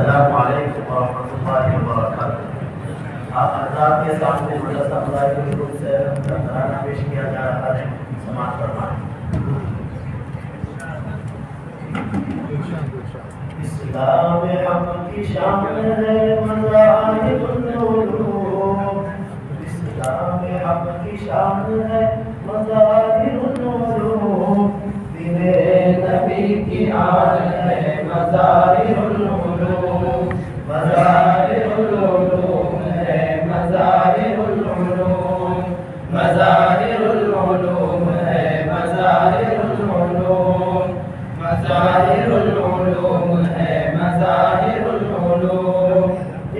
السلام علیکم ورحمۃ اللہ وبرکاتہ۔ آپ حضرات کے سامنے مدرسہ خدائے کی طرف سے ترانہ پیش کیا جا رہا ہے، سماعت فرمائیں۔ اسلام حق کی شان ہے مظاہر العلوم، اسلام حق کی شان ہے مظاہر العلوم، دین نبی کی آن ہے مظاہر العلوم، مظاہر العلوم ہے مظاہر العلوم، مظاہر العلوم ہے مظاہر العلوم، مظاہر العلوم ہے مظاہر العلوم۔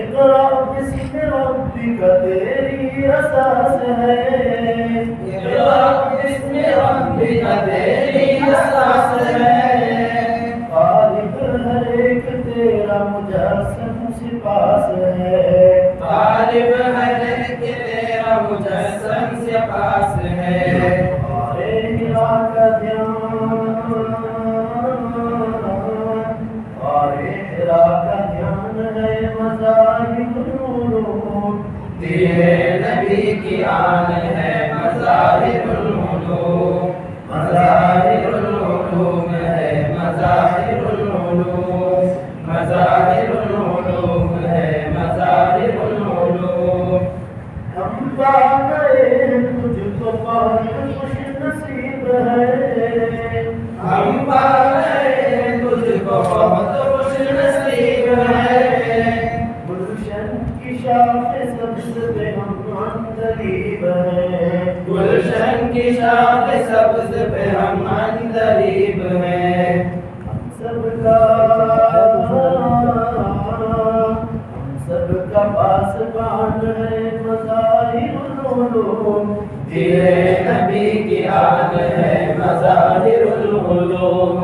اقرأ باسم ربک تیری اساس ہے، اقرأ باسم ربک تیری اساس ہے، خالق ہر ایک تیرا مجسم سپاس ہے، خالق ہر ایک تیرا مجسم سپاس ہے، اور ہرا کا دھیان، اور ہرا کا دھیان ہے مظاہر العلوم، دین نبی کی آن ہے مظاہر العلوم، مظاہر العلوم ہے مظاہر العلوم، مظاہر العلوم ہے مظاہر العلوم۔ ہم پا گئے تجھ کو بہت خوش نصیب ہے، ہم پا گئے تجھ کو بہت خوش نصیب ہے، گلشن کی شاخ سبز پہ ہم عندلیب ہیں، گلشن کی شاخ سبز پہ ہم عندلیب ہیں، ہم سب کا پاسبان ہے مظاہر العلوم، دین نبی کی آن ہے مظاہر العلوم،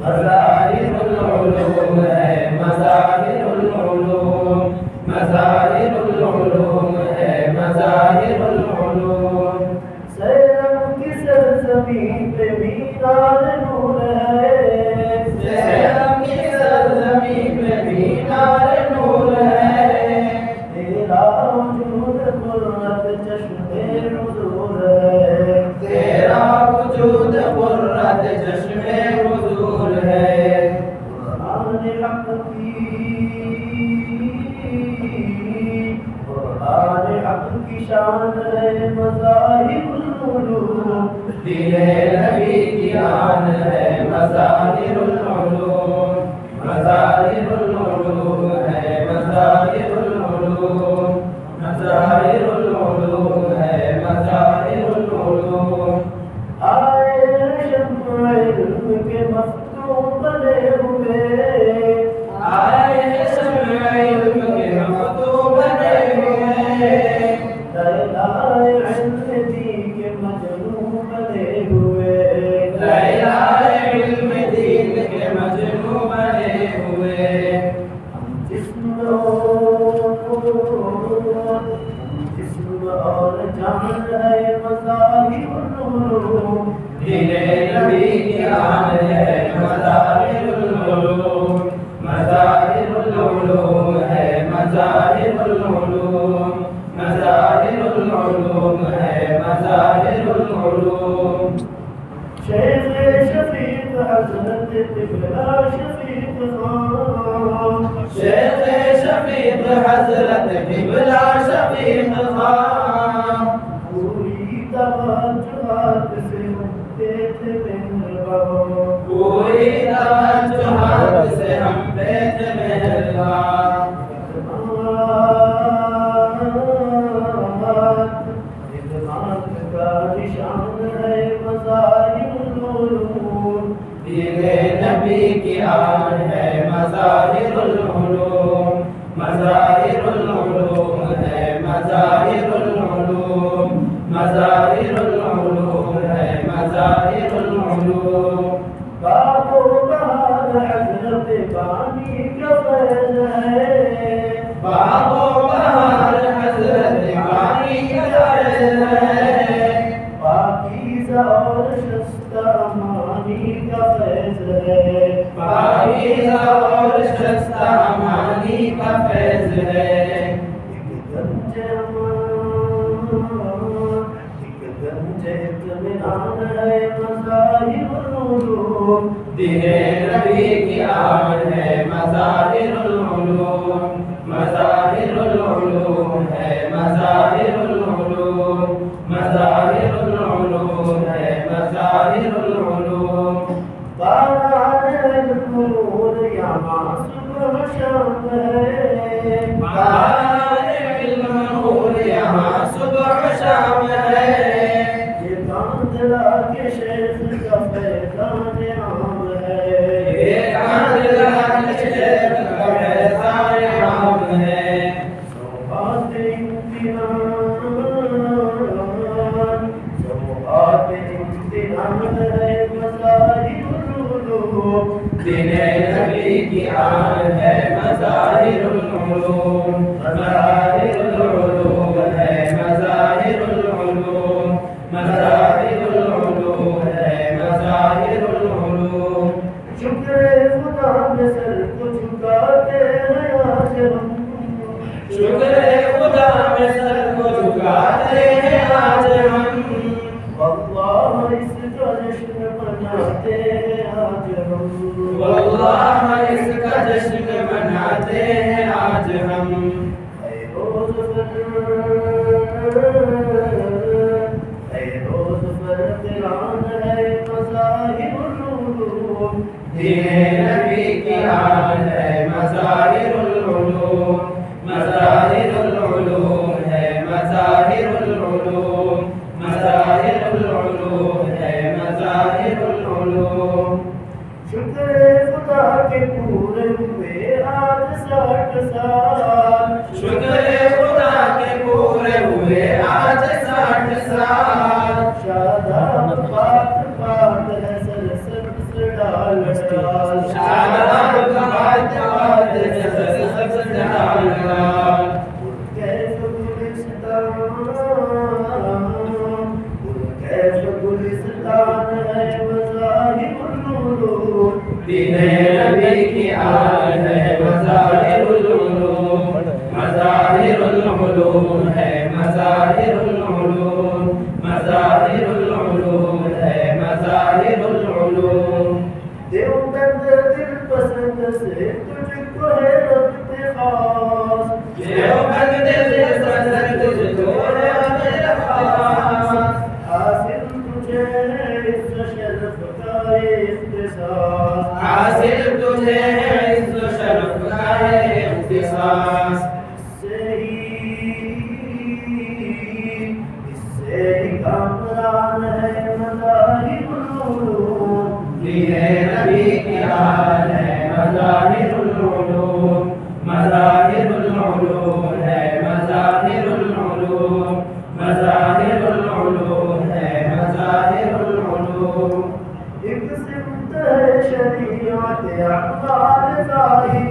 مظاہر العلوم ہے مظاہر العلوم، مظاہر العلوم ہے مظاہر العلوم۔ سیلم کی سرزمین پہ مینار نور ہے، سیلم کی سرزمین پہ مینار نور ہے، تیرا وجود قرۃ چشم حضور ہے، تیرا وجود قرۃ چشم حضور ہے، قرآن حق کی شان ہے مظاہر العلوم، دین نبی کی آن ہے مظاہر العلوم، مظاہر العلوم ہے مظاہر العلوم، مظاہر العلوم ہے مظاہر العلوم۔ آئے شمع علم کے مفتون بنے ہوئے، آئے شمع علم کے مفتون بنے ہوئے، لیلائے علم دین کے مجنون بنے ہوئے، لیلائے علم دین کے مجنون بنے ہوئے، ہم جسم اور جان ہے مظاہر العلوم، دین نبی کی آن ہے مظاہر العلوم، مظاہر العلوم ہے مظاہر العلوم، مظاہر العلوم ہے مظاہر العلوم۔ شیخ شفیق حضرت قبلہ شفیق خان، شیخ شفیق حضرت قبلہ شفیق خان، پوری توجہات سے ہم پہ تھے مہربان، پوری توجہات سے ہم پہ تھے مہربان، خدمات کا نشان ہے مظاہر العلوم، دین نبی کی آن ہے مظاہر العلوم، مظاہر العلوم ہے مظاہر العلوم، مظاہر العلوم ہے مظاہر العلوم۔ باب و بہار حضرت بانی کا فیض ہے، مجھے اطمینان ہے مظاہر العلوم دین نبی کی آمد ہے مظاہر العلوم مظاہر العلوم ہے مظاہر العلوم مظاہر العلوم ہے مظاہر العلوم باران النور یہاں صبح شام ہے باران النور یہاں صبح شام ہے یہ کاندلا کے شیخ کا فیضان عام ہے یہ کاندلا کے شیخ کا فیضان عام ہے سوحات امتحان سوحات امتحان ہے مظاہر العلوم دین نبی کی آمد ہے مظاہر العلوم مظاہر العلوم ہے مظاہر العلوم مظاہر العلوم ہے مظاہر العلوم شکر خدا میں سر کو جھکاتے ہیں آج ہم شکر خدا میں سر کو جھکاتے ہیں آج ہم واللہ اس کا جشن مناتے ہیں آج ہم واللہ اس کا جشن مناتے ہیں آج ہم اے روز فرقان ہے مظاہر العلوم دین نبی کی آمد ہے مظاہر العلوم مظاہر العلوم ہے مظاہر العلوم مظاہر العلوم ہے مظاہر العلوم شکر خدا کے پورے ہوئے آج 60 سال شکر خدا کے پورے ہوئے آج 60 سال شاداب بات بات ہے سر سبز ڈال ڈال شاداب بات بات ہے سر سبز ڈال ڈال کیف گلستان ہے مظاہر العلوم دین نبی کی آمد ہے مظاہر العلوم مظاہر العلوم ہے مظاہر العلوم مظاہر العلوم ہے مظاہر العلوم دیوبند دل پسند سے تجھ کو ہے ربط خاص دیوبند دل پسند تجھ کو ہے ربط خاص حاصل تجھے عز شرف کا اختصاص حاصل تجھے عز شرف کا اختصاص اس سے ہی کامران ہے مظاہر العلوم دین نبی کی آمد ہے مظاہر العلوم مظاہر العلوم ہے مظاہر العلوم مظاہر العلوم ہے مظاہر العلوم ایک سمت ہے شریعت اعمال ظاہری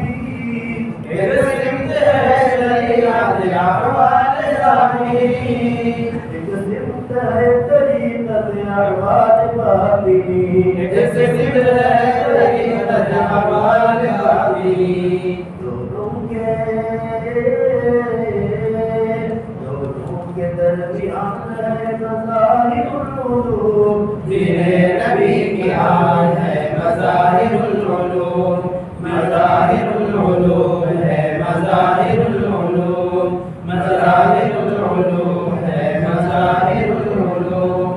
ایک سمت ہے شریعت اعمال ظاہری ایک سمت ہے طریقت اعمال باطنی ایک سمت ہے طریقت اعمال باطنی دونوں کے درمیان ہے مظاہر العلوم دین نبی کی آمد ہے مظاہر العلوم مظاہر العلوم ہے مظاہر العلوم مظاہر العلوم ہے مظاہر العلوم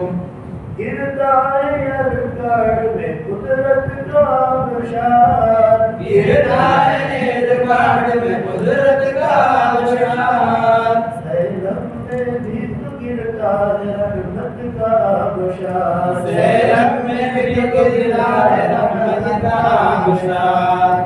گرتا ہے ارکان میں قدرت کا نشان گرتا ہے ارکان میں قدرت کا نشان سیلم میں بھی تو گرتا ہے رحمت کا نشان سیلم میں بھی تو گرتا ہے رحمت کا نشان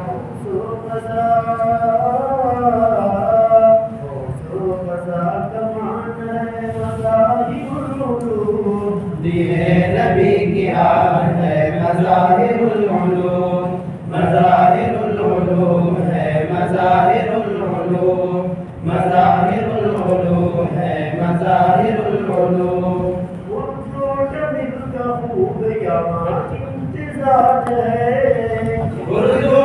دین نبی کی آمد ہے مظاہر العلوم مظاہر العلوم ہے مظاہر العلوم مظاہر العلوم ہے مظاہر العلوم خوب یہاں امتزاج ہے اردو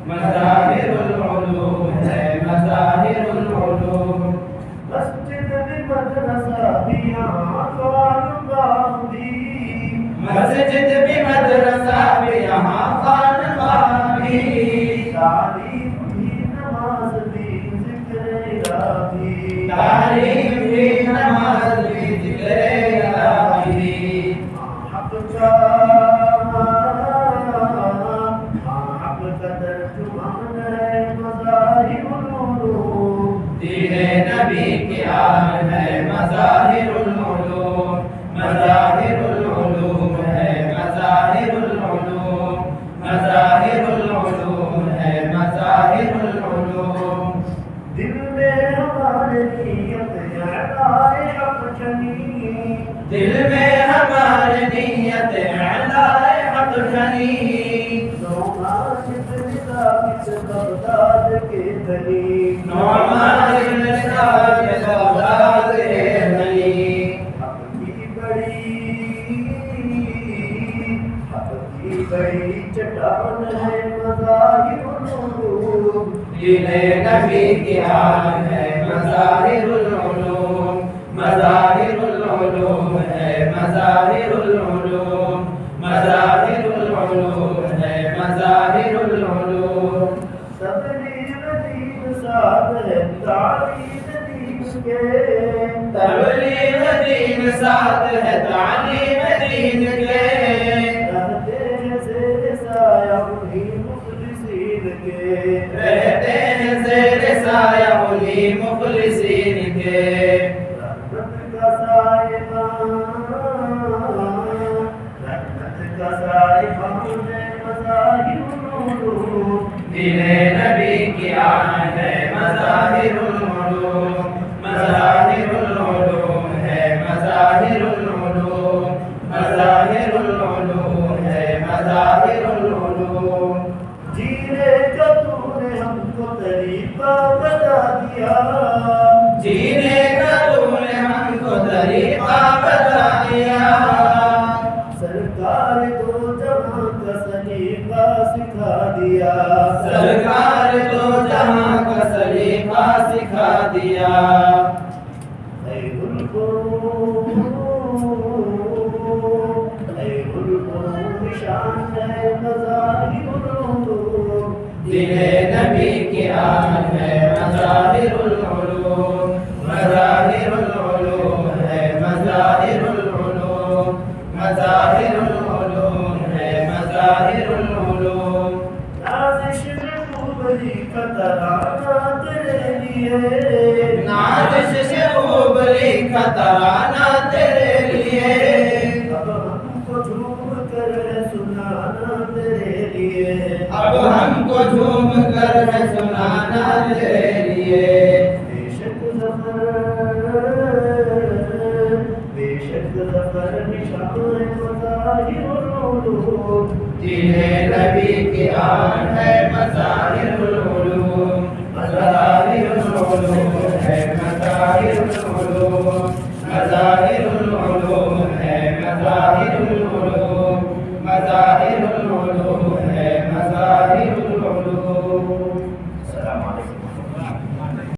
مظاہر العلوم ہے مظاہر العلوم مسجد بھی مدرسہ بھی یہاں خانقاہ بھی مسجد بھی مدرسہ بھی یہاں خانقاہ بھی تعلیم بھی نماز بھی ذکر الہی تعلیم بھی نماز بھی ذکر الہی حق کا ترجمان ہے مظاہر العلوم دین نبی کی آن ہے مظاہر العلوم مظاہر العلوم ہے مظاہر العلوم مظاہر العلوم ہے مظاہر العلوم دل میں ہمارے نیت اعلائے حق جنی دل میں ہماری نیت اعلائے حق جنی نعمان بن ثابت بغداد کے دلی نعمان بن ثابت بغداد کے دلی حق کی بڑی چٹان ہے مظاہر العلوم دین نبی کی آن ہے مظاہر العلوم مظاہر العلوم ہے مظاہر العلوم مظاہر العلوم ہے مظاہر العلوم تبلیغ دین ساتھ ہے تعلیم دین کے تبلیغ دین ساتھ ہے تعلیم دین کے رہتے ہیں زیر سایہ انہی مخلصین کے رہتے ہیں زیر سایہ انہی مخلصین کے رحمت کا سائبان ہے مظاہر العلوم دین نبی کی آن ہے مظاہر العلوم مظاہر العلوم ہے مظاہر العلوم مظاہر العلوم ہے مظاہر العلوم جینے کا تو نے ہم کو طریقہ بتا دیا جینے کا تو نے ہم کو طریقہ بتا دیا سرکار تو جہاں کا سلیقہ سکھا دیا سرکار تو جہاں کا سلیقہ سکھا دیا خیر القرون شان ہے مظاہر العلوم دین نبی کی آن ہے مظاہر العلوم مظاہر العلوم ہے مظاہر العلوم مظاہر العلوم ہے مظاہر العلوم نازش خوبری کا ترانہ تیرے لیے نازش سے خوب لکھا ترانہ تیرے لیے اب ہم کو جھوم کر ہے سنانا تیرے لیے اب ہم کو جھوم کر ہے سنانا تیرے لیے بے شک ظفر نشان ہے مظاہر العلوم دین نبی کی آن ہے